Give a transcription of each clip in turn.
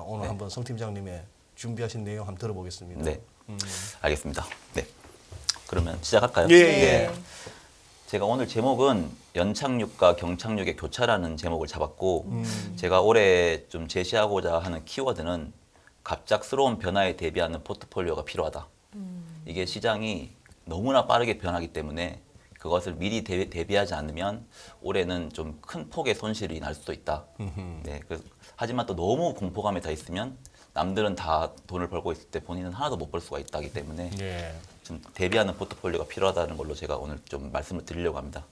오늘 한번 성 팀장님의 준비하신 내용 한번 들어보겠습니다. 네, 알겠습니다. 네, 그러면 시작할까요? 예, 네. 제가 오늘 제목은 연착륙과 경착륙의 교차라는 제목을 잡았고 제가 올해 좀 제시하고자 하는 키워드는 갑작스러운 변화에 대비하는 포트폴리오가 필요하다. 이게 시장이 너무나 빠르게 변하기 때문에 그것을 미리 대비하지 않으면 올해는 좀 큰 폭의 손실이 날 수도 있다. 네, 하지만 또 너무 공포감에 다 있으면 남들은 다 돈을 벌고 있을 때 본인은 하나도 못 벌 수가 있다기 때문에 좀 대비하는 포트폴리오가 필요하다는 걸로 제가 오늘 좀 말씀을 드리려고 합니다.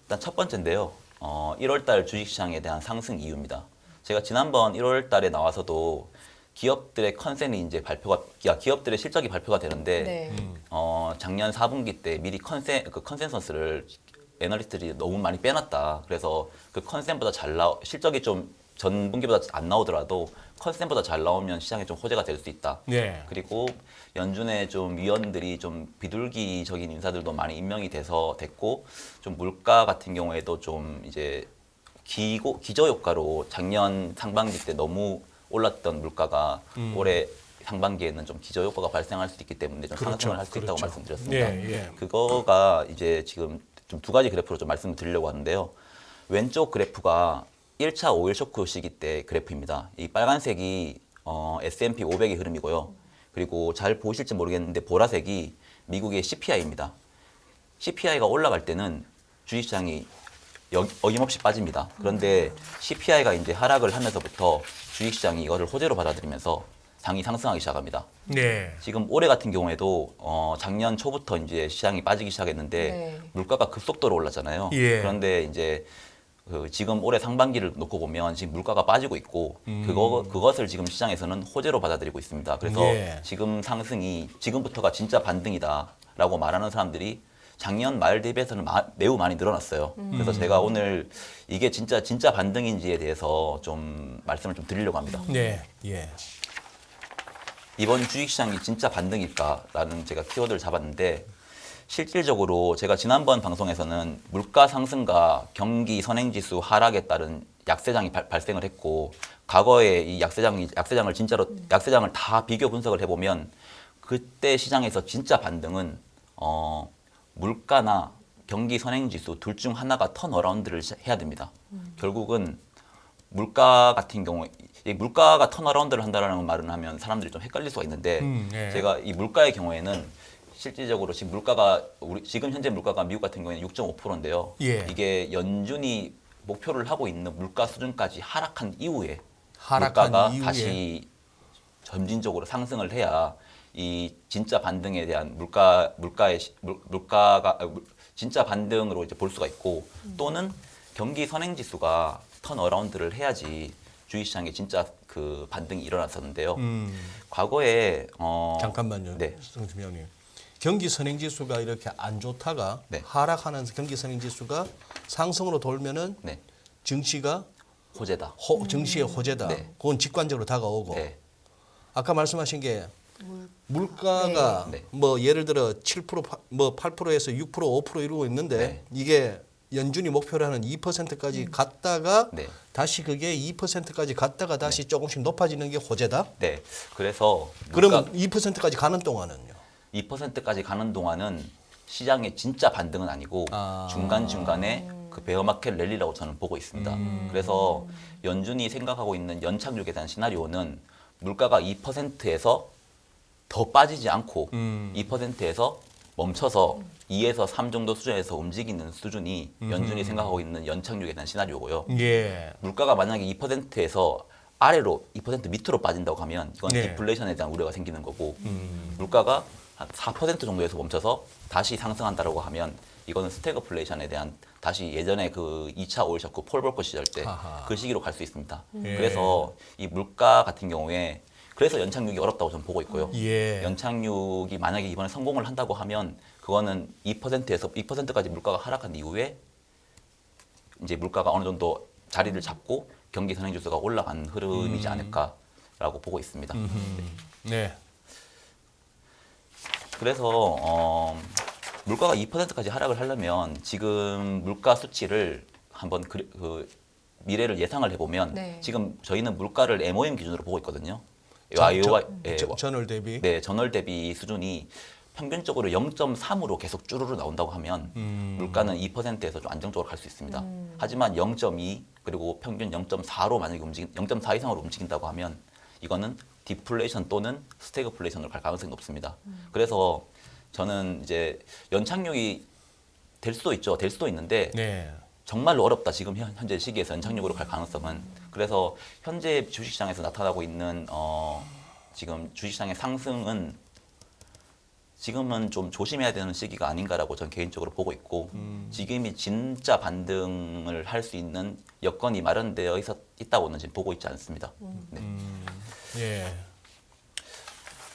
일단 첫 번째인데요. 1월달 주식시장에 대한 상승 이유입니다. 제가 지난번 1월달에 나와서도 기업들의 컨센이 이제 기업들의 실적이 발표가 되는데 작년 4분기 때 미리 컨센서스를 애널리스트들이 너무 많이 빼놨다. 그래서 그 컨센보다 실적이 좀 전분기보다 안 나오더라도 컨센보다 잘 나오면 시장에 좀 호재가 될 수 있다. 그리고 연준의 좀 위원들이 좀 비둘기적인 인사들도 많이 임명이 됐고 좀 물가 같은 경우에도 좀 이제 기저 효과로 작년 상반기 때 너무 올랐던 물가가 올해 상반기에는 좀 기저 효과가 발생할 수 있기 때문에 좀 상승을 할 수 있다고 말씀드렸습니다. 그거가 이제 지금 좀 두 가지 그래프로 좀 말씀을 드리려고 하는데요. 왼쪽 그래프가 1차 오일 쇼크 시기 때 그래프입니다. 이 빨간색이 S&P 500의 흐름이고요. 그리고 잘 보이실지 모르겠는데 보라색이 미국의 CPI입니다. CPI가 올라갈 때는 주식시장이 어김없이 빠집니다. 그런데 CPI가 이제 하락을 하면서부터 주식시장이 이거를 호재로 받아들이면서 장이 상승하기 시작합니다. 지금 올해 같은 경우에도 작년 초부터 이제 시장이 빠지기 시작했는데 물가가 급속도로 올랐잖아요. 그런데 이제 지금 올해 상반기를 놓고 보면 지금 물가가 빠지고 있고 그것을 지금 시장에서는 호재로 받아들이고 있습니다. 그래서 지금 상승이 지금부터가 진짜 반등이다라고 말하는 사람들이 작년 말 대비해서는 매우 많이 늘어났어요. 그래서 제가 오늘 이게 진짜 반등인지에 대해서 좀 말씀을 좀 드리려고 합니다. 이번 주식시장이 진짜 반등일까라는 제가 키워드를 잡았는데 실질적으로 제가 지난번 방송에서는 물가 상승과 경기 선행지수 하락에 따른 약세장이 발생을 했고 과거에 이 약세장을 다 비교 분석을 해보면 그때 시장에서 진짜 반등은 물가나 경기 선행지수 둘 중 하나가 턴어라운드를 해야 됩니다. 결국은 물가 같은 경우에 물가가 턴어라운드를 한다는 말을 하면 사람들이 좀 헷갈릴 수가 있는데 제가 이 물가의 경우에는 실질적으로 지금 현재 물가가 미국 같은 경우에는 6.5%인데요. 이게 연준이 목표를 하고 있는 물가 수준까지 하락한 이후에 물가가 다시 점진적으로 상승을 해야 이 진짜 반등에 대한 물가가 진짜 반등으로 이제 볼 수가 있고 또는 경기 선행지수가 턴어라운드를 해야지 주식시장에 진짜 그 반등이 일어났었는데요. 과거에 잠깐만요, 성 팀장님. 경기 선행지수가 이렇게 안 좋다가 하락하는 경기 선행지수가 상승으로 돌면은 증시가 호재다. 증시의 호재다. 그건 직관적으로 다가오고. 아까 말씀하신 게 물가가 뭐 예를 들어 7%, 뭐 8%에서 6%, 5% 이러고 있는데 이게 연준이 목표로 하는 2%까지 갔다가 다시 그게 2%까지 갔다가 다시 조금씩 높아지는 게 호재다? 그래서 그러면 2%까지 가는 동안은요? 2%까지 가는 동안은 시장의 진짜 반등은 아니고 중간중간에 그 베어마켓 랠리라고 저는 보고 있습니다. 그래서 연준이 생각하고 있는 연착륙에 대한 시나리오는 물가가 2%에서 더 빠지지 않고 2%에서 멈춰서 2에서 3 정도 수준에서 움직이는 수준이 연준이 생각하고 있는 연착륙에 대한 시나리오고요. 물가가 만약에 2%에서 아래로 2% 밑으로 빠진다고 하면 이건 디플레이션에 대한 우려가 생기는 거고 물가가 한 4% 정도에서 멈춰서 다시 상승한다고 하면 이거는 스태그플레이션에 대한 다시 예전에 그 2차 오일 쇼크 폴 볼커 시절 때 그 시기로 갈 수 있습니다. 그래서 이 물가 같은 경우에 그래서 연착륙이 어렵다고 저는 보고 있고요. 연착륙이 만약에 이번에 성공을 한다고 하면 그거는 2%에서 2%까지 물가가 하락한 이후에 이제 물가가 어느 정도 자리를 잡고 경기 선행지수가 올라간 흐름이지 않을까라고 보고 있습니다. 그래서 물가가 2%까지 하락을 하려면 지금 물가 수치를 한번 그 미래를 예상을 해보면 네. 지금 저희는 물가를 MOM 기준으로 보고 있거든요. 전월 대비. 네, 전월 대비 수준이 평균적으로 0.3으로 계속 쭈루루 나온다고 하면 물가는 2%에서 좀 안정적으로 갈 수 있습니다. 하지만 0.2 그리고 평균 0.4로 만약에 0.4 이상으로 움직인다고 하면 이거는 디플레이션 또는 스태그플레이션으로 갈 가능성이 높습니다. 그래서 저는 이제 연착륙이 될 수도 있죠. 될 수도 있는데 네. 정말로 어렵다. 지금 현재 시기에서 연착륙으로 갈 가능성은. 그래서 현재 주식시장에서 나타나고 있는 지금 주식시장의 상승은 지금은 좀 조심해야 되는 시기가 아닌가라고 저는 개인적으로 보고 있고 지금이 진짜 반등을 할 수 있는 여건이 마련되어 있다고는 지금 보고 있지 않습니다. 네. 예.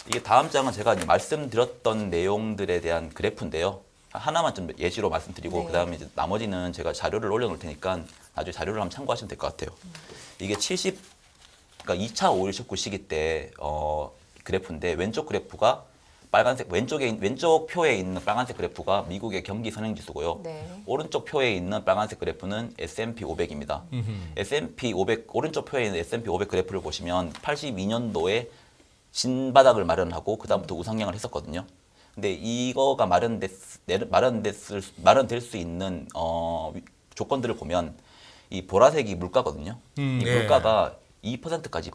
이게 다음 장은 제가 이제 말씀드렸던 내용들에 대한 그래프인데요. 하나만 좀 예시로 말씀드리고 네. 그다음에 이제 나머지는 제가 자료를 올려놓을 테니까 나중에 자료를 한번 참고하시면 될 것 같아요. 이게 그러니까 2차 오일 쇼크 시기 때 그래프인데 왼쪽 그래프가 빨간색 왼쪽 표에 있는 빨간색 그래프가 미국의 경기 선행 지수고요. 네. 오른쪽 표에 있는 빨간색 그래프는 S&P 500입니다. S&P 500 오른쪽 표에 있는 S&P 500 그래프를 보시면 82년도에 진바닥을 마련하고 그다음부터 우상향을 했었거든요. 근데 이거가 마련될 수 있는 조건들을 보면 이 보라색이 물가거든요. 이 네. 물가가 2%까지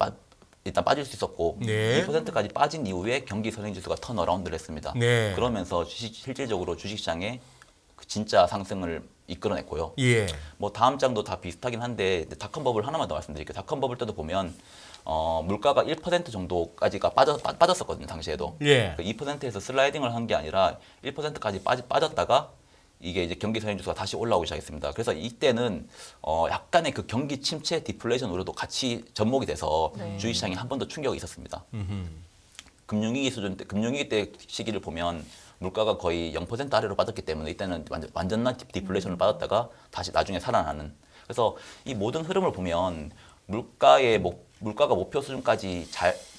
일단 빠질 수 있었고 네. 2%까지 빠진 이후에 경기 선행지수가 턴어라운드를 했습니다. 네. 그러면서 실질적으로 주식시장의 그 진짜 상승을 이끌어냈고요. 예. 뭐 다음 장도 다 비슷하긴 한데 닷컴 버블 하나만 더 말씀드릴게요. 닷컴 버블 때도 보면 물가가 1% 정도까지가 빠졌었거든요. 당시에도. 예. 2%에서 슬라이딩을 한 게 아니라 1%까지 빠졌다가 이게 이제 경기 선행지수가 다시 올라오기 시작했습니다. 그래서 이때는 약간의 그 경기 침체 디플레이션 우려도 같이 접목이 돼서 네. 주식시장이 한 번 더 충격이 있었습니다. 금융위기 때 시기를 보면 물가가 거의 0% 아래로 빠졌기 때문에 이때는 완전한 디플레이션을 빠졌다가 다시 나중에 살아나는. 그래서 이 모든 흐름을 보면 물가가 목표 수준까지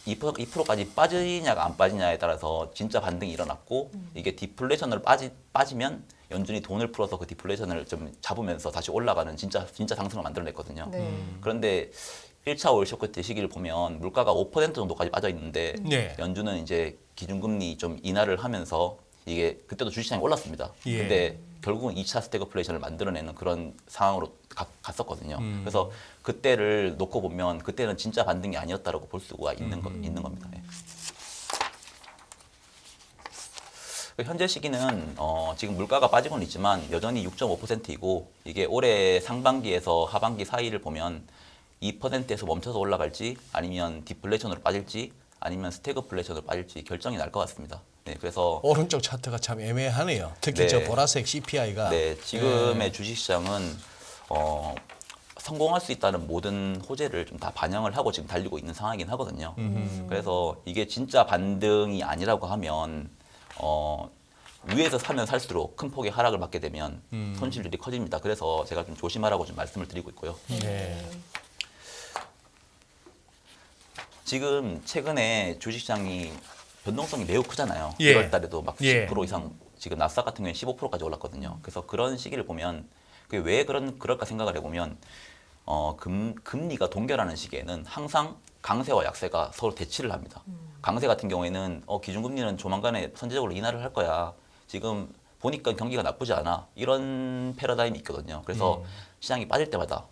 2%까지 빠지냐가 안 빠지냐에 따라서 진짜 반등이 일어났고 이게 디플레이션으로 빠지면 연준이 돈을 풀어서 그 디플레이션을 좀 잡으면서 다시 올라가는 진짜 상승을 만들어냈거든요. 네. 그런데 1차 오일 쇼크 때 시기를 보면 물가가 5% 정도까지 빠져 있는데 네. 연준은 이제 기준금리 좀 인하를 하면서 이게 그때도 주식시장이 올랐습니다. 예. 근데 결국은 2차 스태그플레이션을 만들어내는 그런 상황으로 갔었거든요. 그래서 그때를 놓고 보면 그때는 진짜 반등이 아니었다라고 볼 수가 있는 겁니다. 예. 현재 시기는 지금 물가가 빠지고는 있지만 여전히 6.5%이고 이게 올해 상반기에서 하반기 사이를 보면 2%에서 멈춰서 올라갈지 아니면 디플레이션으로 빠질지 아니면 스태그플레이션으로 빠질지 결정이 날 것 같습니다. 네, 그래서 오른쪽 차트가 참 애매하네요. 특히 네. 저 보라색 CPI가. 네, 지금의 주식시장은 성공할 수 있다는 모든 호재를 좀 다 반영을 하고 지금 달리고 있는 상황이긴 하거든요. 그래서 이게 진짜 반등이 아니라고 하면 위에서 사면 살수록 큰 폭의 하락을 받게 되면 손실들이 커집니다. 그래서 제가 좀 조심하라고 좀 말씀을 드리고 있고요. 네. 지금 최근에 주식시장이 변동성이 매우 크잖아요. 예. 1월 달에도 막 10% 예. 이상 지금 나스닥 같은 경우에 15%까지 올랐거든요. 그래서 그런 시기를 보면 그게 왜 그럴까 생각을 해보면 금리가 동결하는 시기에는 항상 강세와 약세가 서로 대치를 합니다. 강세 같은 경우에는 기준금리는 조만간에 선제적으로 인하를 할 거야. 지금 보니까 경기가 나쁘지 않아. 이런 패러다임이 있거든요. 그래서 시장이 빠질 때마다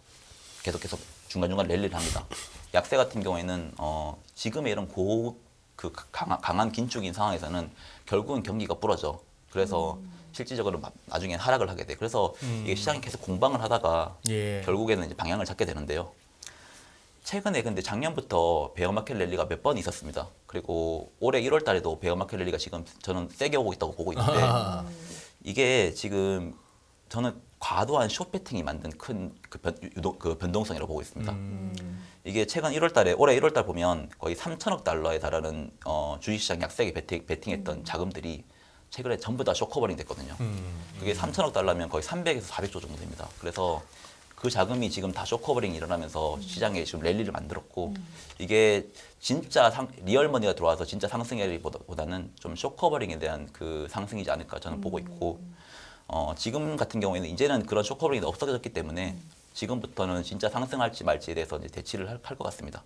계속 중간중간 랠리를 합니다. 약세 같은 경우에는 지금의 이런 강한 긴축인 상황에서는 결국은 경기가 부러져. 그래서 실질적으로 나중에 하락을 하게 돼. 그래서 이게 시장이 계속 공방을 하다가 예. 결국에는 이제 방향을 잡게 되는데요. 최근에 근데 작년부터 베어마켓 랠리가 몇 번 있었습니다. 그리고 올해 1월 달에도 베어마켓 랠리가 지금 저는 세게 오고 있다고 보고 있는데 이게 지금 저는 과도한 숏배팅이 만든 큰 그 변동성이라고 보고 있습니다. 이게 최근 1월 달에 올해 1월 달 보면 거의 3천억 달러에 달하는 주식시장 약세게 베팅했던 자금들이 최근에 전부 다 쇼커버링 됐거든요. 그게 3천억 달러면 거의 300에서 400조 정도 됩니다. 그래서 그 자금이 지금 다 쇼커버링이 일어나면서 시장에 지금 랠리를 만들었고 이게 진짜 리얼머니가 들어와서 진짜 상승이라기보다는 좀 쇼커버링에 대한 그 상승이지 않을까 저는 보고 있고 지금 같은 경우에는 이제는 그런 쇼커브링이 없어졌기 때문에 지금부터는 진짜 상승할지 말지에 대해서 이제 대치를 할 것 같습니다.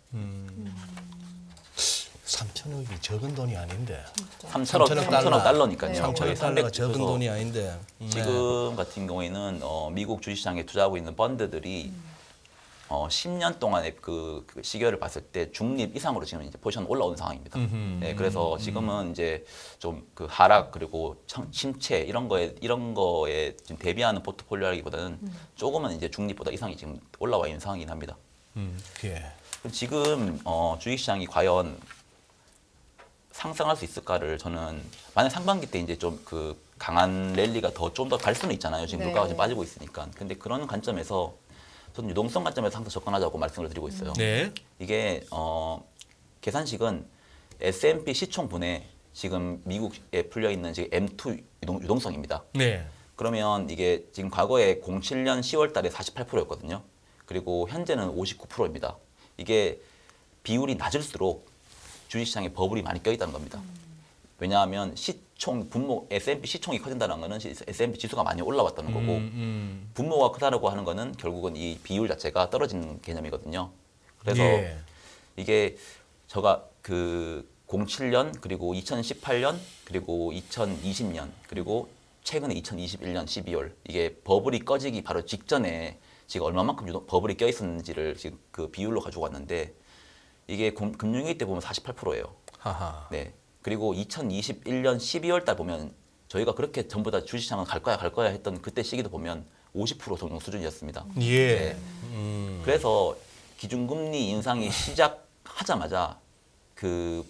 3천억이 적은 돈이 아닌데. 3천억 달러니까요. 3천억 달러가 적은 그래서 돈이 아닌데. 지금 같은 경우에는 미국 주식시장에 투자하고 있는 펀드들이 10년 동안의 그 시계를 봤을 때 중립 이상으로 지금 이제 포지션 올라온 상황입니다. 네, 그래서 지금은 이제 좀 그 하락 그리고 침체 이런 거에 지금 대비하는 포트폴리오라기보다는 조금은 이제 중립보다 이상이 지금 올라와 있는 상황이긴 합니다. 예. 지금 주식시장이 과연 상승할 수 있을까를 저는 만약 상반기 때 이제 좀 그 강한 랠리가 좀 더 갈 수는 있잖아요. 지금 네. 물가가 지금 빠지고 있으니까. 근데 그런 관점에서 저는 유동성 관점에서 항상 접근하자고 말씀을 드리고 있어요. 네. 이게 계산식은 S&P 시총분에 지금 미국에 풀려 있는 지금 M2 유동성입니다. 네. 그러면 이게 지금 과거에 07년 10월 달에 48%였거든요. 그리고 현재는 59%입니다. 이게 비율이 낮을수록 주식시장에 버블이 많이 껴있다는 겁니다. 왜냐하면 S&P 시총이 커진다는 거는 S&P 지수가 많이 올라왔다는 거고 분모가 크다라고 하는 거는 결국은 이 비율 자체가 떨어지는 개념이거든요. 그래서 예. 이게 제가 그 07년 그리고 2018년 그리고 2020년 그리고 최근에 2021년 12월 이게 버블이 꺼지기 바로 직전에 지금 얼마만큼 버블이 껴 있었는지를 지금 그 비율로 가지고 왔는데 이게 금융위기 때 보면 48%예요. 하하. 네. 그리고 2021년 12월 달 보면 저희가 그렇게 전부 다 주식시장은 갈 거야 했던 그때 시기도 보면 50% 정도 수준이었습니다. 예. 네. 그래서 기준금리 인상이 시작하자마자 그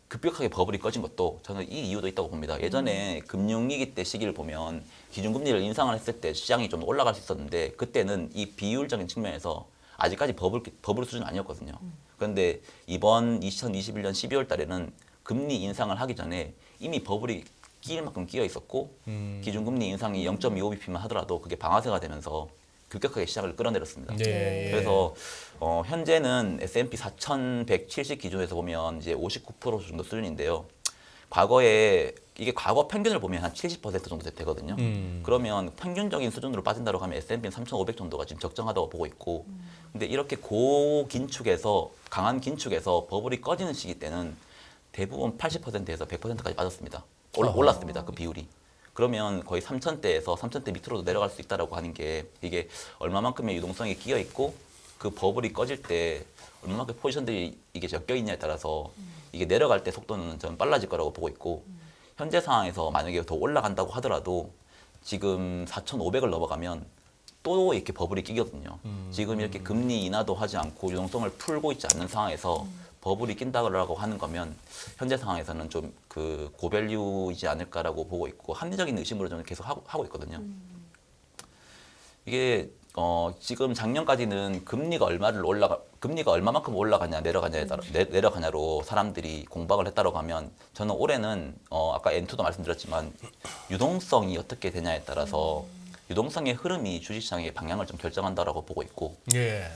급격하게 버블이 꺼진 것도 저는 이 이유도 있다고 봅니다. 예전에 금융위기 때 시기를 보면 기준금리를 인상을 했을 때 시장이 좀 올라갈 수 있었는데 그때는 이 비율적인 측면에서 아직까지 버블 수준은 아니었거든요. 그런데 이번 2021년 12월 달에는 금리 인상을 하기 전에 이미 버블이 끼일 만큼 끼어 있었고 기준금리 인상이 0.25bp만 하더라도 그게 방아쇠가 되면서 급격하게 시장을 끌어내렸습니다. 네. 그래서 현재는 S&P 4,170 기준에서 보면 이제 59% 정도 수준인데요. 과거에 이게 과거 평균을 보면 한 70% 정도 되거든요. 그러면 평균적인 수준으로 빠진다고 하면 S&P는 3,500 정도가 지금 적정하다고 보고 있고, 근데 이렇게 고긴축에서 강한 긴축에서 버블이 꺼지는 시기 때는 대부분 80%에서 100%까지 빠졌습니다. 올랐습니다. 그 비율이. 그러면 거의 3,000대에서 3,000대 밑으로도 내려갈 수 있다라고 하는 게 이게 얼마만큼의 유동성이 끼어 있고 그 버블이 꺼질 때 얼마만큼 포지션들이 이게 엮여 있냐에 따라서 이게 내려갈 때 속도는 저는 빨라질 거라고 보고 있고 현재 상황에서 만약에 더 올라간다고 하더라도 지금 4,500을 넘어가면 또 이렇게 버블이 끼거든요. 지금 이렇게 금리 인하도 하지 않고 유동성을 풀고 있지 않는 상황에서 버블이 낀다고 하는 거면 현재 상황에서는 좀 그 고밸류이지 않을까라고 보고 있고 합리적인 의심으로 저는 계속 하고 있거든요. 이게 지금 작년까지는 금리가 얼마만큼 올라가냐 내려가냐로 사람들이 공박을 했다고 하면 저는 올해는 아까 N2도 말씀드렸지만 유동성이 어떻게 되냐에 따라서 유동성의 흐름이 주식시장의 방향을 좀 결정한다라고 보고 있고 예.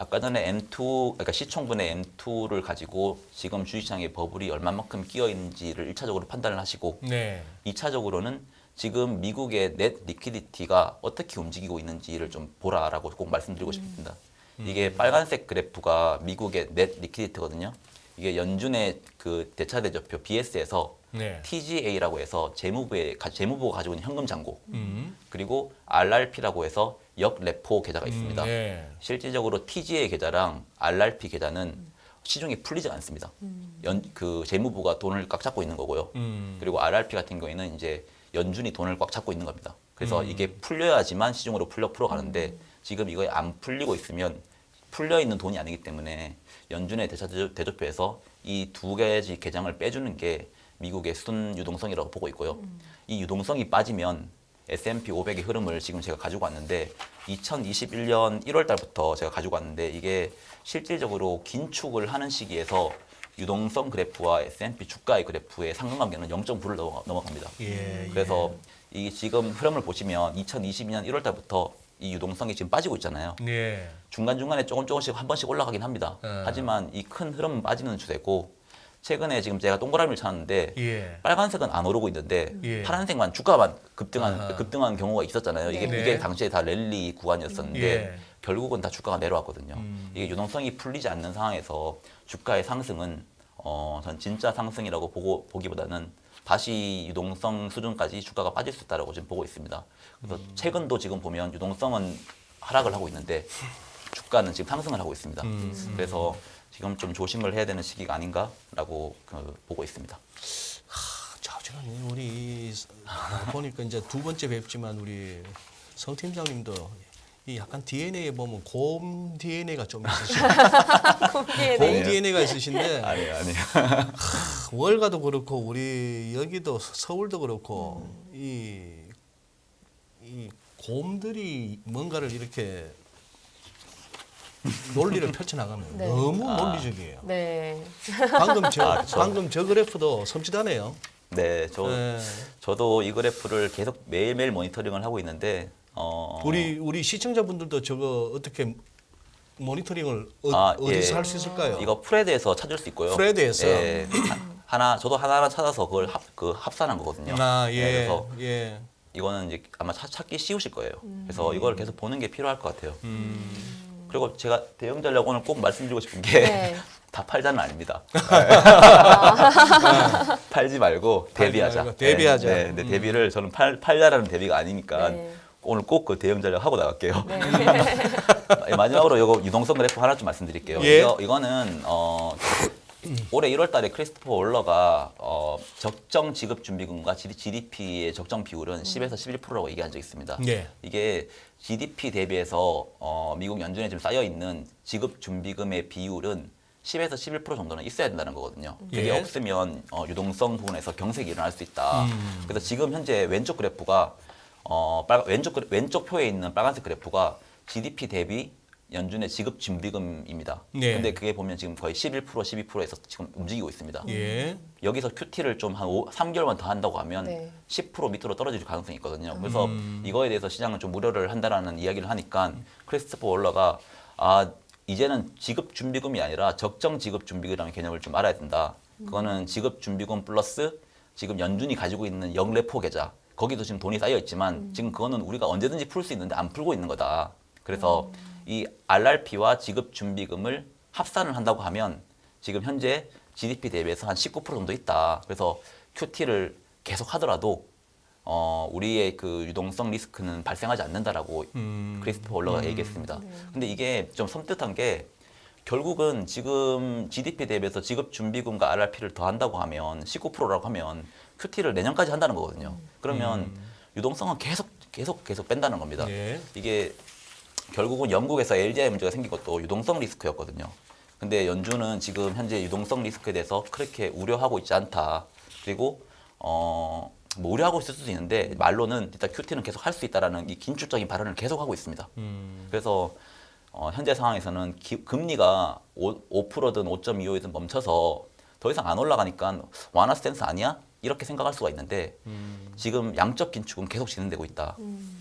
아까 전에 M2 그러니까 시총분의 M2를 가지고 지금 주식시장의 버블이 얼마만큼 끼어 있는지를 1차적으로 판단을 하시고 네. 2차적으로는 지금 미국의 넷 리퀴디티가 어떻게 움직이고 있는지를 좀 보라라고 꼭 말씀드리고 싶습니다. 이게 빨간색 그래프가 미국의 넷 리퀴디티거든요. 이게 연준의 그 대차대조표 BS에서 네. TGA라고 해서 재무부가 가지고 있는 현금 잔고 그리고 RRP라고 해서 역레포 계좌가 있습니다. 네. 실질적으로 TGA 계좌랑 RRP 계좌는 시중에 풀리지 않습니다. 그 재무부가 돈을 꽉 잡고 있는 거고요. 그리고 RRP 같은 경우에는 이제 연준이 돈을 꽉 잡고 있는 겁니다. 그래서 이게 풀려야지만 시중으로 풀어가는데 지금 이거에 안 풀리고 있으면 풀려 있는 돈이 아니기 때문에 연준의 대조표에서 이 두 가지 계장을 빼주는 게 미국의 순 유동성이라고 보고 있고요. 이 유동성이 빠지면 S&P 500의 흐름을 지금 제가 가지고 왔는데 2021년 1월 달부터 제가 가지고 왔는데 이게 실질적으로 긴축을 하는 시기에서 유동성 그래프와 S&P 주가의 그래프의 상관관계는 0.9를 넘어갑니다. 예. 그래서 이 지금 흐름을 보시면 2022년 1월 달부터 이 유동성이 지금 빠지고 있잖아요. 예. 중간중간에 조금씩 한 번씩 올라가긴 합니다. 하지만 이 큰 흐름은 빠지는 추세고 최근에 지금 제가 동그라미를 찾았는데 예. 빨간색은 안 오르고 있는데 예. 파란색만 주가만 아하. 급등한 경우가 있었잖아요. 이게, 네. 이게 당시에 다 랠리 구간이었었는데 예. 결국은 다 주가가 내려왔거든요. 이게 유동성이 풀리지 않는 상황에서 주가의 상승은 전 진짜 상승이라고 보기보다는 다시 유동성 수준까지 주가가 빠질 수 있다고 지금 보고 있습니다. 그래서 최근도 지금 보면 유동성은 하락을 하고 있는데 주가는 지금 상승을 하고 있습니다. 그래서 지금 좀 조심을 해야 되는 시기가 아닌가라고 보고 있습니다. 자주는 우리 보니까 이제 두 번째 뵙지만 우리 성 팀장님도 이 약간 DNA에 보면 곰 DNA가 좀 있으시고 곰 DNA가 있으신데 아니에요. 월가도 그렇고 우리 여기도 서울도 그렇고 이 곰들이 뭔가를 이렇게 논리를 펼쳐나가면 네. 너무 논리적이에요. 네. 방금 저 그래프도 섬찟하네요. 네, 네. 저도 이 그래프를 계속 매일매일 모니터링을 하고 있는데 우리 시청자분들도 저거 어떻게 모니터링을 예. 어디서 할 수 있을까요? 이거 프레드에서 찾을 수 있고요. 프레드에서? 예, 저도 하나하나 찾아서 그걸 합산한 거거든요. 예, 네, 그래서 예. 이거는 이제 아마 찾기 쉬우실 거예요. 그래서 이걸 계속 보는 게 필요할 것 같아요. 그리고 제가 대형 전략 오늘 꼭 말씀드리고 싶은 게 네. 다 팔자는 아닙니다. 팔지 말고 대비하자. 말고 대비하자. 네, 근데 대비를 저는 팔자라는 대비가 아니니까 네. 오늘 꼭 그 대형 전략 하고 나갈게요. 네. 마지막으로 이거 유동성 그래프 하나 좀 말씀드릴게요. 예. 이거는 올해 1월달에 크리스토퍼 월러가 적정 지급 준비금과 GDP의 적정 비율은 10에서 11%라고 얘기한 적이 있습니다. 예. 이게 GDP 대비해서 미국 연준에 지금 쌓여 있는 지급 준비금의 비율은 10에서 11% 정도는 있어야 된다는 거거든요. 그게 예. 없으면 유동성 부분에서 경색이 일어날 수 있다. 그래서 지금 현재 왼쪽 그래프가 왼쪽 표에 있는 빨간색 그래프가 GDP 대비 연준의 지급 준비금입니다. 네. 근데 그게 보면 지금 거의 11%, 12%에서 지금 움직이고 있습니다. 예. 여기서 QT를 좀 한 3개월만 더 한다고 하면 네. 10% 밑으로 떨어질 가능성이 있거든요. 그래서 이거에 대해서 시장은 좀 우려를 한다라는 이야기를 하니까 크리스토퍼 월러가 이제는 지급 준비금이 아니라 적정 지급 준비금이라는 개념을 좀 알아야 된다. 그거는 지급 준비금 플러스 지금 연준이 가지고 있는 영래포 계좌 거기도 지금 돈이 쌓여 있지만 지금 그거는 우리가 언제든지 풀 수 있는데 안 풀고 있는 거다. 그래서 이 RRP와 지급 준비금을 합산을 한다고 하면 지금 현재 GDP 대비해서 한 19% 정도 있다. 그래서 QT를 계속 하더라도 우리의 그 유동성 리스크는 발생하지 않는다라고 크리스토퍼 월러가 얘기했습니다. 근데 이게 좀 섬뜩한 게 결국은 지금 GDP 대비해서 지급 준비금과 RRP를 더한다고 하면 19%라고 하면 QT를 내년까지 한다는 거거든요. 그러면 유동성은 계속 뺀다는 겁니다. 예. 이게 결국은 영국에서 LDI 문제가 생긴 것도 유동성 리스크였거든요. 근데 연준은 지금 현재 유동성 리스크에 대해서 그렇게 우려하고 있지 않다. 그리고 뭐 우려하고 있을 수도 있는데 말로는 일단 QT는 계속 할 수 있다라는 이 긴축적인 발언을 계속 하고 있습니다. 그래서 현재 상황에서는 금리가 5%든 5.25든 멈춰서 더 이상 안 올라가니까 완화 스탠스 아니야? 이렇게 생각할 수가 있는데 지금 양적 긴축은 계속 진행되고 있다.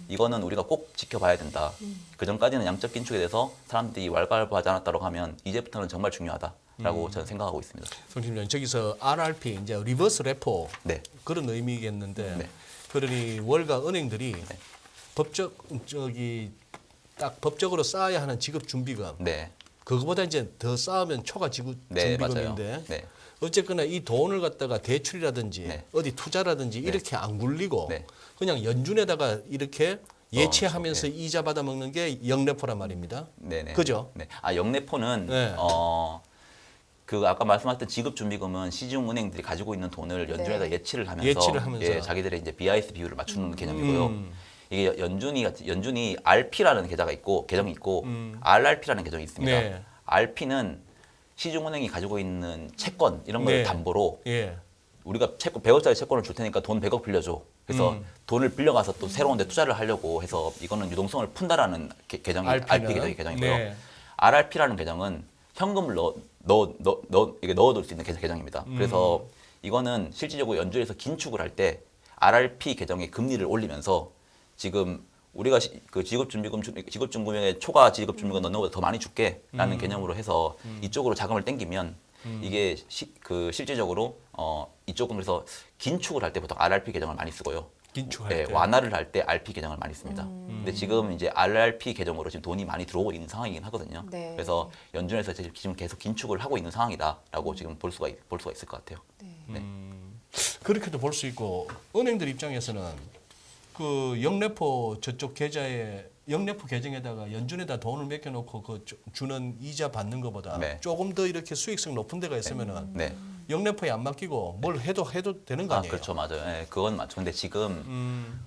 이거는 우리가 꼭 지켜봐야 된다. 그 전까지는 양적 긴축에 대해서 사람들이 왈가왈부하지 않았다고 하면 이제부터는 정말 중요하다라고 저는 생각하고 있습니다. 송 팀장 저기서 RRP 이제 리버스 레포 네. 그런 의미겠는데 네. 그러니 월가 은행들이 법적으로 쌓아야 하는 지급 준비금 네. 그거보다 이제 더 쌓으면 초과 지급 네, 맞아요. 준비금인데 네. 어쨌거나 이 돈을 갖다가 대출이라든지 네. 어디 투자라든지 이렇게 안 굴리고 네. 그냥 연준에다가 이렇게 예치하면서 그렇죠. 이자 받아 먹는 게 영래포란 말입니다. 네네. 그죠? 네. 영내포는 네. 그 아까 말씀하셨던 지급 준비금은 시중 은행들이 가지고 있는 돈을 연준에다 네. 예치를 하면서, 예치를 하면서. 예, 자기들의 이제 BIS 비율을 맞추는 개념이고요. 이게 연준이 RP라는 계정이 있고 RRP라는 계정이 있습니다. 네. RP는 시중은행이 가지고 있는 채권 이런 걸 네. 담보로 예. 우리가 100억짜리 채권을 줄 테니까 돈 100억 빌려줘. 그래서 돈을 빌려가서 또 새로운 데 투자를 하려고 해서 이거는 유동성을 푼다라는 계정이 RP 계정이고요. 네. RRP라는 계정은 현금을 이게 넣어둘 수 있는 계정입니다. 그래서 이거는 실질적으로 연준에서 긴축을 할 때 RRP 계정의 금리를 올리면서 지금 우리가 그 지급준비금에 초과 지급준비금 넣는 것보다 더 많이 줄게라는 개념으로 해서 이쪽으로 자금을 땡기면 이게 실질적으로 이쪽은 그래서 긴축을 할 때 보통 RRP 계정을 많이 쓰고요. 긴축할 때. 완화를 할 때 RP 계정을 많이 씁니다. 근데 지금 이제 RRP 계정으로 지금 돈이 많이 들어오고 있는 상황이긴 하거든요. 네. 그래서 연준에서 지금 계속 긴축을 하고 있는 상황이다라고 지금 볼 수가 있을 것 같아요. 네. 그렇게도 볼 수 있고 은행들 입장에서는 그 영래포 저쪽 계좌에 영래포 계정에다가 연준에다 돈을 맡겨놓고 그 주는 이자 받는 것보다 네. 조금 더 이렇게 수익성 높은 데가 있으면은 네. 영래포에 안 맡기고 뭘 해도 되는 거 아니에요? 그렇죠, 맞아요. 네, 그건 맞죠. 근데 지금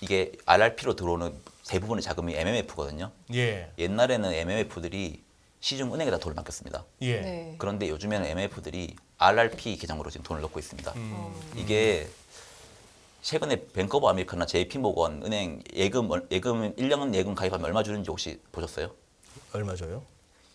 이게 RRP로 들어오는 대부분의 자금이 MMF거든요. 예, 옛날에는 MMF들이 시중 은행에다 돈을 맡겼습니다. 예, 네. 그런데 요즘에는 MMF들이 RRP 계정으로 지금 돈을 넣고 있습니다. 이게 최근에 뱅크 오브 아메리카나 JP모건 은행 예금 1년 예금 가입하면 얼마 주는지 혹시 보셨어요? 얼마 줘요?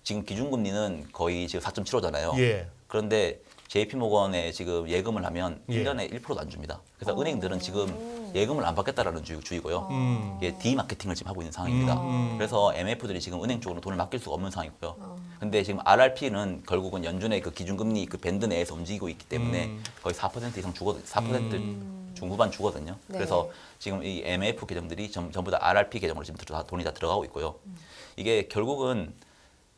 지금 기준금리는 거의 지금 4.75잖아요. 예, 그런데 JP모건에 지금 예금을 하면 예. 1년에 1%도 안 줍니다. 그래서 은행들은 지금 예금을 안 받겠다라는 주의고요. 이게 디마케팅을 지금 하고 있는 상황입니다. 그래서 MF들이 지금 은행 쪽으로 돈을 맡길 수가 없는 상황이고요. 근데 지금 RRP는 결국은 연준의 그 기준금리 그 밴드 내에서 움직이고 있기 때문에 거의 4% 이상 4% 중후반 주거든요. 네. 그래서 지금 이 MF 계정들이 전부 다 RRP 계정으로 지금 돈이 다 들어가고 있고요. 이게 결국은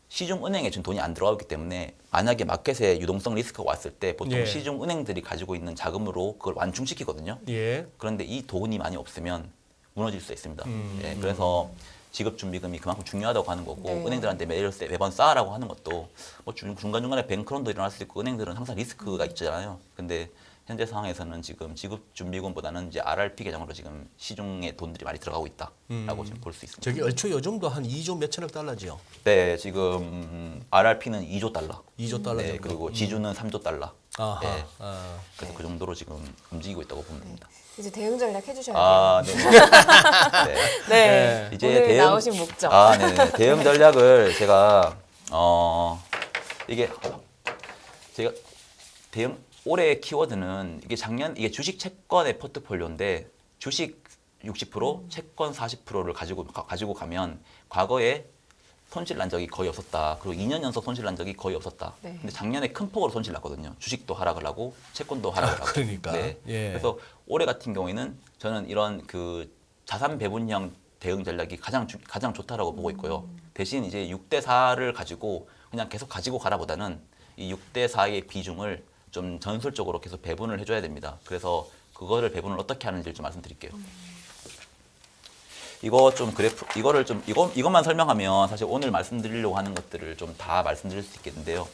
시중 은행에 지금 돈이 안 들어가기 때문에 만약에 마켓에 유동성 리스크가 왔을 때 보통 예. 시중 은행들이 가지고 있는 자금으로 그걸 완충시키거든요. 예, 그런데 이 돈이 많이 없으면 무너질 수 있습니다. 예, 그래서 지급 준비금이 그만큼 중요하다고 하는 거고 네. 은행들한테 매번 쌓으라고 하는 것도 뭐 중간중간에 뱅크런도 일어날 수 있고 은행들은 항상 리스크가 있잖아요. 근데 현재 상황에서는 지금 지급 준비금보다는 이제 RRP 계정으로 지금 시중에 돈들이 많이 들어가고 있다라고 지금 볼 수 있습니다. 저기 얼추 요즘도 한 2조 몇천억 달러지요. 네, 지금 RRP는 2조 달러. 2조 달러 네, 정도. 그리고 지주는 3조 달러. 아하. 네, 아. 그래서 그 정도로 지금 움직이고 있다고 보면 됩니다. 이제 대응 전략 해주셔야 돼요. 아, 네. 네. 네. 이제 오늘 나오신 목적. 네. 대응 전략을 제가 이게 제가 올해 키워드는 이게 주식 채권의 포트폴리오인데 주식 60%, 채권 40%를 가지고 가면 과거에 손실 난 적이 거의 없었다. 그리고 2년 연속 손실 난 적이 거의 없었다. 네. 근데 작년에 큰 폭으로 손실 났거든요. 주식도 하락을 하고 채권도 하락을 하고. 그러니까. 네. 예. 그래서 올해 같은 경우에는 저는 이런 그 자산 배분형 대응 전략이 가장 좋다라고 보고 있고요. 대신 이제 6대4를 가지고 그냥 계속 가지고 가라보다는 이 6대4의 비중을 좀 전술적으로 계속 배분을 해줘야 됩니다. 그래서 그거를 배분을 어떻게 하는지를 좀 말씀드릴게요. 이것만 설명하면 사실 오늘 말씀드리려고 하는 것들을 좀 다 말씀드릴 수 있겠는데요.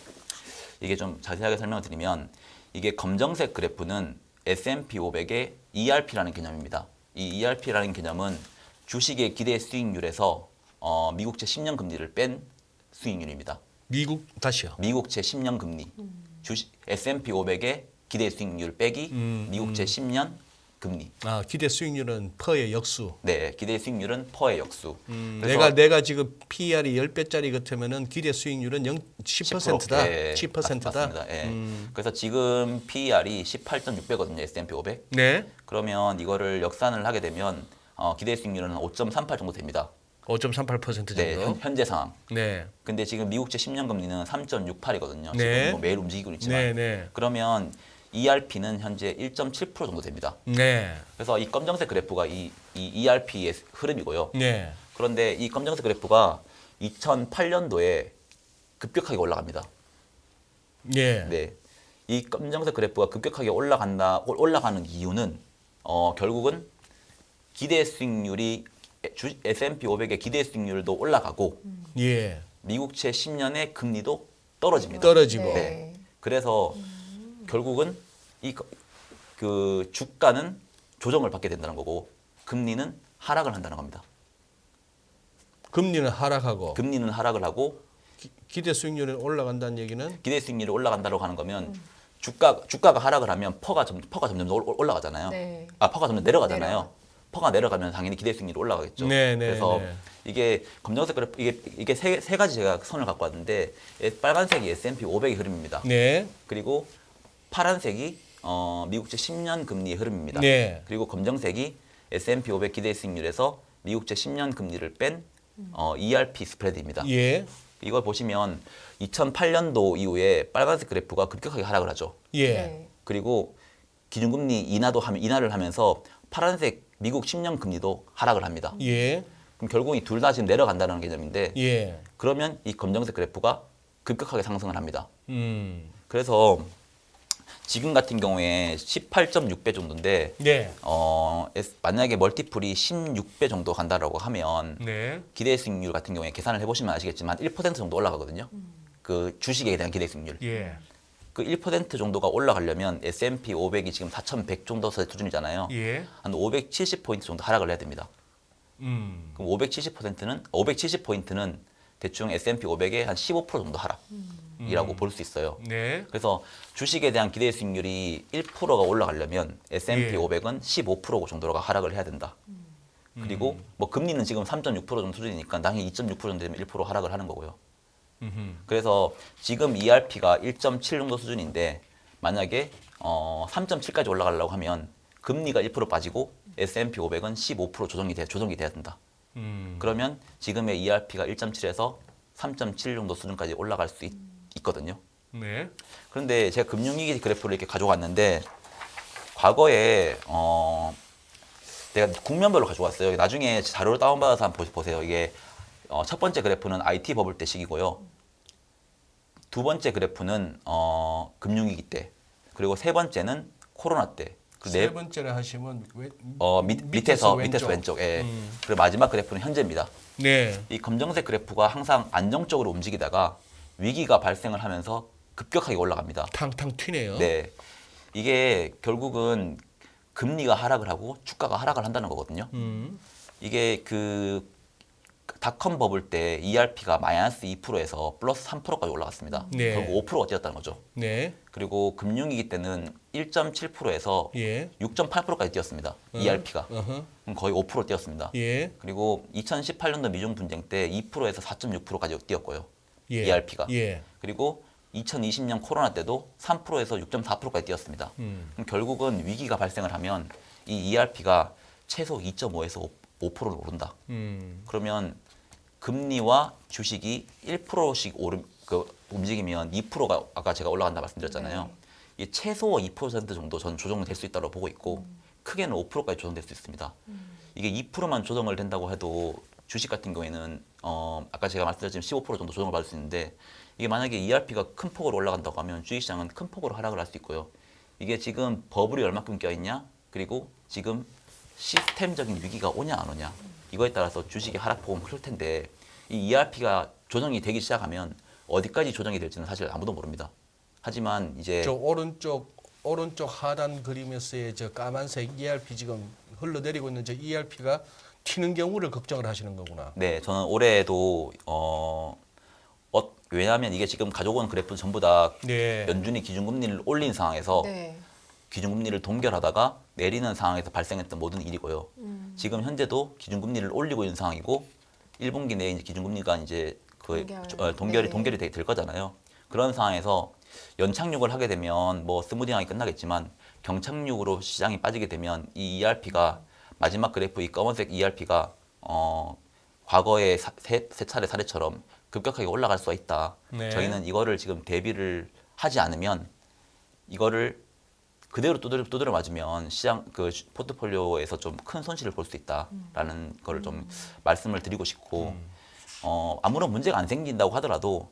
이게 좀 자세하게 설명을 드리면 이게 검정색 그래프는 S&P 500의 ERP라는 개념입니다. 이 ERP라는 개념은 주식의 기대 수익률에서 미국채 10년 금리를 뺀 수익률입니다. 다시요. 미국채 10년 금리. S&P 500의 기대 수익률 빼기 미국채 10년 금리. 아, 기대 수익률은 퍼의 역수. 네, 기대 수익률은 퍼의 역수. 그래서 내가 지금 PER이 10배짜리 같으면은 기대 수익률은 10%다. 네, 10%다. 맞습니다. 예. 그래서 지금 PER이 18.6배거든요. S&P 500. 네. 그러면 이거를 역산을 하게 되면 기대 수익률은 5.38 정도 됩니다. 5.38% 정도. 네, 현재 상황. 네. 근데 지금 미국채 10년 금리는 3.68이거든요. 네. 지금 뭐 매일 움직이고 있지만. 네, 네. 그러면 ERP는 현재 1.7% 정도 됩니다. 네. 그래서 이 검정색 그래프가 이 ERP의 흐름이고요. 네. 그런데 이 검정색 그래프가 2008년도에 급격하게 올라갑니다. 예. 네. 이 검정색 그래프가 급격하게 올라가는 이유는 결국은 기대 수익률이 S&P 500의 기대 수익률도 올라가고 예. 미국채 10년의 금리도 떨어집니다. 떨어지고. 네. 그래서 결국은 그 주가는 조정을 받게 된다는 거고 금리는 하락을 한다는 겁니다. 금리는 하락하고 금리는 하락을 하고 기대 수익률이 올라간다는 얘기는 기대 수익률이 올라간다고 하는 거면 주가가 하락을 하면 퍼가 점점 올라가잖아요. 네. 퍼가 점점 내려가잖아요. 퍼가 내려가면 당연히 기대 수익률이 올라가겠죠. 네, 네, 그래서 네. 이게 검정색 그래프 이게 세 가지 제가 선을 갖고 왔는데 빨간색이 S&P 500의 흐름입니다. 네. 그리고 파란색이 미국채 10년 금리의 흐름입니다. 네. 그리고 검정색이 S&P 500 기대 수익률에서 미국채 10년 금리를 뺀 ERP 스프레드입니다. 예. 이걸 보시면 2008년도 이후에 빨간색 그래프가 급격하게 하락을 하죠. 예. 네. 그리고 기준금리 인하를 하면서 파란색 미국 10년 금리도 하락을 합니다. 예. 그럼 결국 이 둘 다 지금 내려간다는 개념인데 예. 그러면 이 검정색 그래프가 급격하게 상승을 합니다. 음. 그래서 지금 같은 경우에 18.6배 정도인데 네. 만약에 멀티플이 16배 정도 간다라고 하면 네. 기대 수익률 같은 경우에 계산을 해보시면 아시겠지만 1% 정도 올라가거든요. 그 주식에 대한 기대 수익률. 예. 그 1% 정도가 올라가려면 S&P 500이 지금 4,100 정도 수준이잖아요. 예. 한 570포인트 정도 하락을 해야 됩니다. 그럼 570포인트는 대충 S&P 500의 한 15% 정도 하락이라고 볼 수 있어요. 네. 그래서 주식에 대한 기대 수익률이 1%가 올라가려면 S&P 예. 500은 15% 정도가 하락을 해야 된다. 그리고 뭐 금리는 지금 3.6% 정도 수준이니까 당연히 2.6% 정도 되면 1% 하락을 하는 거고요. 그래서 지금 ERP가 1.7 정도 수준인데 만약에 3.7까지 올라가려고 하면 금리가 1% 빠지고 S&P 500은 15% 조정이 돼야 된다. 그러면 지금의 ERP가 1.7에서 3.7 정도 수준까지 올라갈 수 있거든요. 네. 그런데 제가 금융위기 그래프를 이렇게 가져왔는데 과거에 내가 국면별로 가져왔어요. 나중에 자료를 다운받아서 한번 보세요. 이게 첫 번째 그래프는 IT 버블 때 시기고요. 두 번째 그래프는 금융위기 때, 그리고 세 번째는 코로나 때. 그리고 세 번째를 하시면 밑에서 왼쪽. 예. 그리고 마지막 그래프는 현재입니다. 네. 이 검정색 그래프가 항상 안정적으로 움직이다가 위기가 발생을 하면서 급격하게 올라갑니다. 탕탕 튀네요. 네. 이게 결국은 금리가 하락을 하고 주가가 하락을 한다는 거거든요. 이게 그 닷컴 버블 때 ERP가 마이너스 2%에서 플러스 3%까지 올라갔습니다. 네. 결국 5%가 뛰었다는 거죠. 네. 그리고 금융위기 때는 1.7%에서 예. 6.8%까지 뛰었습니다. ERP가. 어허. 그럼 거의 5% 뛰었습니다. 예. 그리고 2018년도 미중 분쟁 때 2%에서 4.6%까지 뛰었고요. 예. ERP가. 예. 그리고 2020년 코로나 때도 3%에서 6.4%까지 뛰었습니다. 그럼 결국은 위기가 발생을 하면 이 ERP가 최소 2.5에서 5%를 오른다. 그러면 금리와 주식이 1%씩 움직이면 2%가 아까 제가 올라간다 말씀드렸잖아요. 이 최소 2% 정도 전 조정될 수 있다고 보고 있고 크게는 5%까지 조정될 수 있습니다. 이게 2%만 조정을 된다고 해도 주식 같은 경우에는 아까 제가 말씀드렸지만 15% 정도 조정을 받을 수 있는데 이게 만약에 ERP가 큰 폭으로 올라간다고 하면 주식시장은 큰 폭으로 하락을 할 수 있고요. 이게 지금 버블이 얼마큼 껴있냐 그리고 지금 시스템적인 위기가 오냐 안 오냐 이거에 따라서 주식의 하락폭은 클 텐데 이 ERP가 조정이 되기 시작하면 어디까지 조정이 될지는 사실 아무도 모릅니다. 하지만 이제 저 오른쪽 하단 그림에서의 저 까만색 ERP 지금 흘러내리고 있는 저 ERP가 튀는 경우를 걱정을 하시는 거구나. 네, 저는 올해도 왜냐하면 이게 지금 가져온 그래프는 전부 다 네. 연준이 기준금리를 올린 상황에서 네. 기준금리를 동결하다가 내리는 상황에서 발생했던 모든 일이고요. 지금 현재도 기준금리를 올리고 있는 상황이고 1분기 내에 이제 기준금리가 이제 동결이 될 거잖아요. 그런 상황에서 연착륙을 하게 되면 뭐 스무딩하게 끝나겠지만 경착륙으로 시장이 빠지게 되면 이 ERP가 마지막 그래프 이 검은색 ERP가 과거의 세 차례 사례처럼 급격하게 올라갈 수가 있다. 네. 저희는 이거를 지금 대비를 하지 않으면 이거를 그대로 두드려 맞으면 시장 그 포트폴리오에서 좀 큰 손실을 볼 수 있다라는 거를 좀 말씀을 드리고 싶고 아무런 문제가 안 생긴다고 하더라도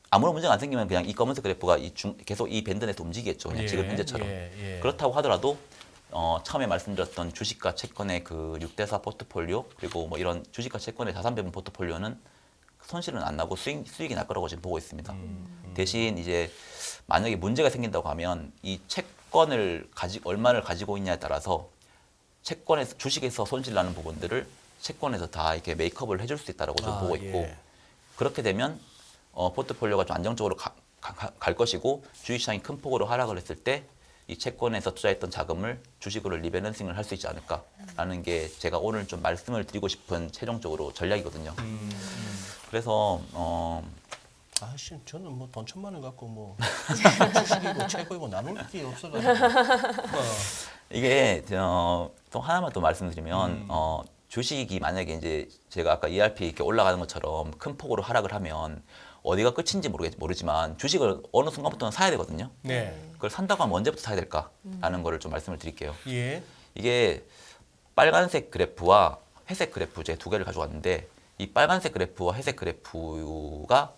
아무런 문제가 안 생기면 그냥 이 검은색 그래프가 계속 이 밴드 내에서 움직이겠죠. 그냥 지금 현재처럼. 그렇다고 하더라도 처음에 말씀드렸던 주식과 채권의 그 6대4 포트폴리오 그리고 뭐 이런 주식과 채권의 자산 배분 포트폴리오는 손실은 안 나고 수익이 날 거라고 지금 보고 있습니다. 대신 이제 만약에 문제가 생긴다고 하면 이 채권을 얼마를 가지고 있냐에 따라서 채권에서 주식에서 손실 나는 부분들을 채권에서 다 이렇게 메이크업을 해줄 수 있다라고 좀 보고 있고 그렇게 되면 포트폴리오가 좀 안정적으로 갈 것이고 주식시장이 큰 폭으로 하락을 했을 때 이 채권에서 투자했던 자금을 주식으로 리밸런싱을 할 수 있지 않을까라는 게 제가 오늘 좀 말씀을 드리고 싶은 최종적으로 전략이거든요. 그래서 아씨 저는 뭐 돈 1,000만 원 갖고 뭐 주식이고 채권이고 나눌 게 없어가지고 이게 또 하나만 또 말씀드리면 주식이 만약에 이제 제가 아까 ERP 이렇게 올라가는 것처럼 큰 폭으로 하락을 하면 어디가 끝인지 모르지만 주식을 어느 순간부터는 사야 되거든요. 네. 그걸 산다고 하면 언제부터 사야 될까라는 거를 좀 말씀을 드릴게요. 예. 이게 빨간색 그래프와 회색 그래프 제 두 개를 가져왔는데 이 빨간색 그래프와 회색 그래프가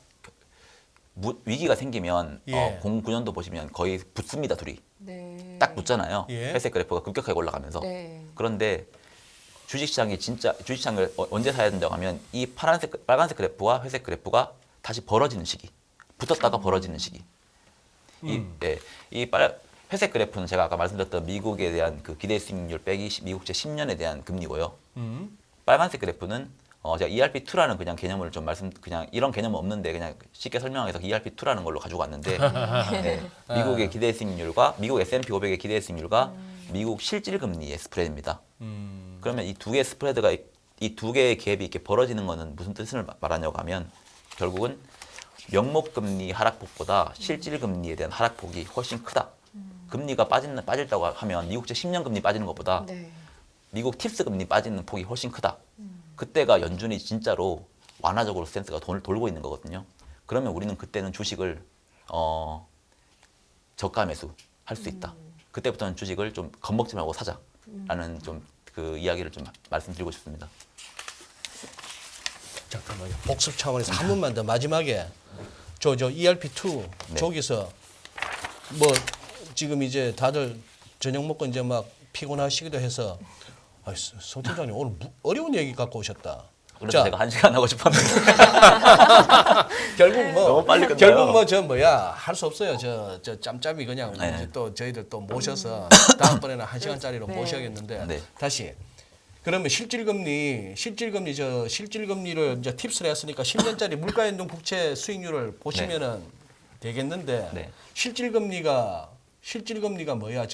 위기가 생기면 예. 09년도 보시면 거의 붙습니다, 둘이. 네. 딱 붙잖아요. 예. 회색 그래프가 급격하게 올라가면서. 네. 그런데 주식시장을 언제 사야 된다고 하면 이 빨간색 그래프와 회색 그래프가 다시 벌어지는 시기. 붙었다가 벌어지는 시기. 회색 그래프는 제가 아까 말씀드렸던 미국에 대한 그 기대 수익률 빼기 미국제 10년에 대한 금리고요. 빨간색 그래프는 제가 ERP2라는 그냥 개념을 좀 그냥 이런 개념은 없는데 그냥 쉽게 설명해서 ERP2라는 걸로 가지고 왔는데 네, 미국의 기대 수익률과 미국 S&P 500의 기대 수익률과 미국 실질 금리의 스프레드입니다. 그러면 이 두 개의 스프레드가 이 두 개의 갭이 이렇게 벌어지는 거는 무슨 뜻을 말하냐고 하면 결국은 명목 금리 하락폭보다 실질 금리에 대한 하락폭이 훨씬 크다. 금리가 빠질다고 하면 미국제 10년 금리 빠지는 것보다 네. 미국 팁스 금리 빠지는 폭이 훨씬 크다. 그때가 연준이 진짜로 완화적으로 스탠스가 돈을 돌고 있는 거거든요. 그러면 우리는 그때는 주식을 저가 매수 할 수 있다. 그때부터는 주식을 좀 겁먹지 말고 사자라는 좀 그 이야기를 좀 말씀드리고 싶습니다. 잠깐만요. 복습 차원에서 한 번만 더 마지막에 저 ERP2 네. 저기서 뭐 지금 이제 다들 저녁 먹고 이제 막 피곤하시기도 해서 송 팀장님 오늘 어려운 얘기 갖고 오셨다. 그래서 제가 1시간 하고 싶었는데 결국 뭐 너무 빨리 끝나요. 결국 뭐 저 뭐야 할 수 없어요. 저 짬짬이 그냥 네. 이제 또 저희들 또 모셔서 다음번에는 1시간짜리로 네. 모셔야겠는데 네. 다시 그러면 실질금리를 이제 팁스를 했으니까 10년짜리 물가연동 국채 수익률을 보시면은 되겠는데 네. 실질금리가 뭐야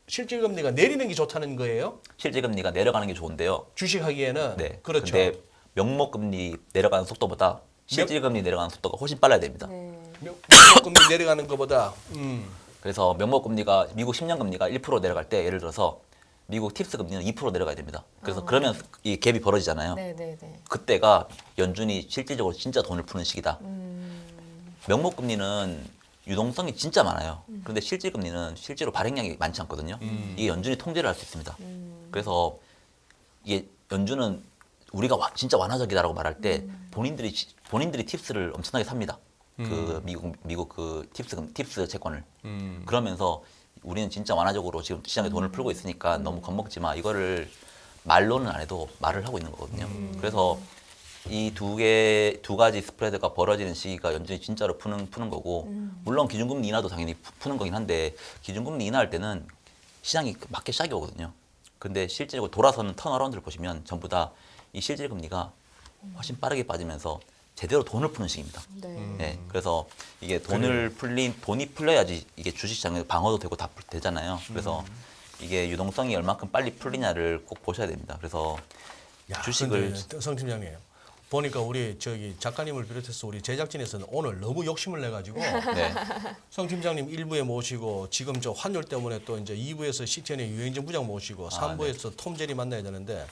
실질금리가 내리는 게 좋다는 거예요? 실질 금리가 내려가는 게 좋은데요. 주식하기에는 네. 그렇죠. 근데 명목 금리 내려가는 속도보다 실질 금리 내려가는 속도가 훨씬 빨라야 됩니다. 네. 금리 내려가는 것보다 그래서 명목 금리가 미국 10년 금리가 1% 내려갈 때 예를 들어서 미국 팁스 금리는 2% 내려가야 됩니다. 그래서 그러면 이 갭이 벌어지잖아요. 네, 네, 네. 그때가 연준이 실질적으로 진짜 돈을 푸는 시기다. 명목 금리는 유동성이 진짜 많아요. 그런데 실질 금리는 실제로 발행량이 많지 않거든요. 이게 연준이 통제를 할 수 있습니다. 그래서 이게 연준은 우리가 진짜 완화적이다라고 말할 때 본인들이 팁스를 엄청나게 삽니다. 그 미국 그 팁스 채권을 그러면서 우리는 진짜 완화적으로 지금 시장에 돈을 풀고 있으니까 너무 겁먹지 마. 이거를 말로는 안 해도 말을 하고 있는 거거든요. 그래서 이 두 가지 스프레드가 벌어지는 시기가 연준이 진짜로 푸는 거고 물론 기준금리 인하도 당연히 푸는 거긴 한데 기준금리 인하할 때는 시장이 맞게 샥이 오거든요. 근데 실질적으로 돌아서는 턴어라운드를 보시면 전부 다 이 실질 금리가 훨씬 빠르게 빠지면서 제대로 돈을 푸는 시기입니다. 네. 네, 그래서 이게 돈이 풀려야지 이게 주식시장에 방어도 되고 다 되잖아요. 그래서 이게 유동성이 얼마큼 빨리 풀리냐를 꼭 보셔야 됩니다. 그래서 주식을 성 팀장님 보니까 우리 저기 작가님을 비롯해서 우리 제작진에서는 오늘 너무 욕심을 내 가지고 네, 성 팀장님 1부에 모시고 지금 저 환율 때문에 또 이제 2부에서 CTN의 유행정 부장 모시고 3부에서 톰 제리 만나야 되는데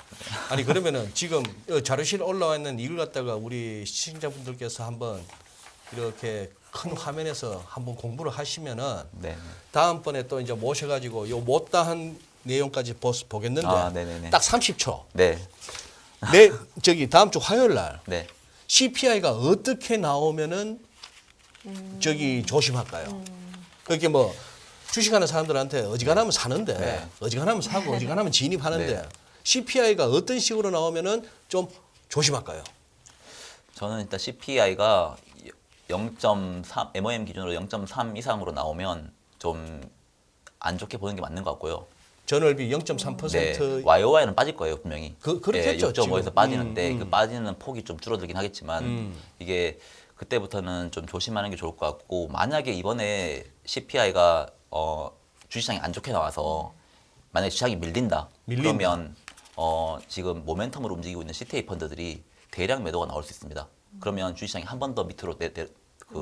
아니 그러면은 지금 자료실 올라와 있는 이걸 갖다가 우리 시청자분들께서 한번 이렇게 큰 화면에서 한번 공부를 하시면은 네, 다음번에 또 이제 모셔가지고 요 못다한 내용까지 보겠는데 네네네. 딱 30초. 네, 저기 다음 주 화요일 날 네. CPI가 어떻게 나오면은 저기 조심할까요? 그렇게 뭐 주식하는 사람들한테 어지간하면 사는데 네. 어지간하면 사고 어지간하면 진입하는데 네. CPI가 어떤 식으로 나오면은 좀 조심할까요? 저는 일단 CPI가 0.3 MOM 기준으로 0.3 이상으로 나오면 좀 안 좋게 보는 게 맞는 것 같고요. 전월비 0.3% 네, YOY는 빠질 거예요 분명히. 그렇겠죠, 6.5에서 지금. 빠지는데 그 빠지는 폭이 좀 줄어들긴 하겠지만 이게 그때부터는 좀 조심하는 게 좋을 것 같고 만약에 이번에 CPI가 주시장이 안 좋게 나와서 만약에 주식이 밀린다. 그러면 지금 모멘텀으로 움직이고 있는 CTA 펀드들이 대량 매도가 나올 수 있습니다. 그러면 주시장이 한 번 더 밑으로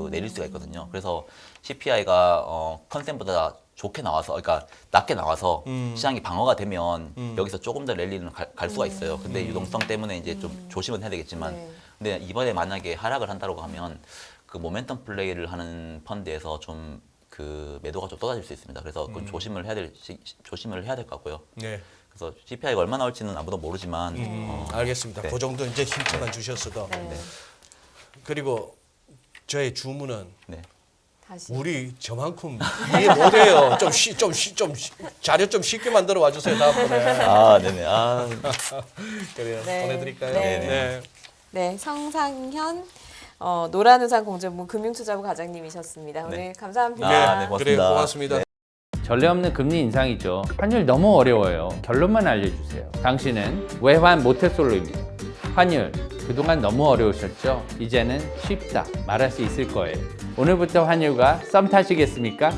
내릴 수가 있거든요. 그래서 CPI가 컨센보다 좋게 나와서, 그러니까 낮게 나와서 시장이 방어가 되면 여기서 조금 더 랠리는 갈 수가 있어요. 근데 유동성 때문에 이제 좀 조심은 해야 되겠지만, 네. 근데 이번에 만약에 하락을 한다고 하면 그 모멘텀 플레이를 하는 펀드에서 좀 그 매도가 좀 쏟아질 수 있습니다. 그래서 그건 조심을 해야 될 것 같고요. 네. 그래서 CPI가 얼마 나올지는 아무도 모르지만, 알겠습니다. 네. 그 정도 이제 힌트만 주셨어도. 네. 그리고 저의 주문은 네. 다시. 우리 저만큼 이해 못해요. 좀 자료 좀 쉽게 만들어 와주세요 다음번에. 아, 네네. 아, 그래요. 네. 보내드릴까요? 네. 네. 네, 성상현 노란우산 공정부 금융투자부 과장님이셨습니다. 오늘 네. 감사합니다. 아, 네, 고맙습니다. 그래요. 고맙습니다. 네. 전례 없는 금리 인상이죠. 환율 너무 어려워요. 결론만 알려주세요. 당신은 외환 모태솔로입니다. 환율 그동안 너무 어려우셨죠? 이제는 쉽다 말할 수 있을 거예요. 오늘부터 환율과 썸 타시겠습니까?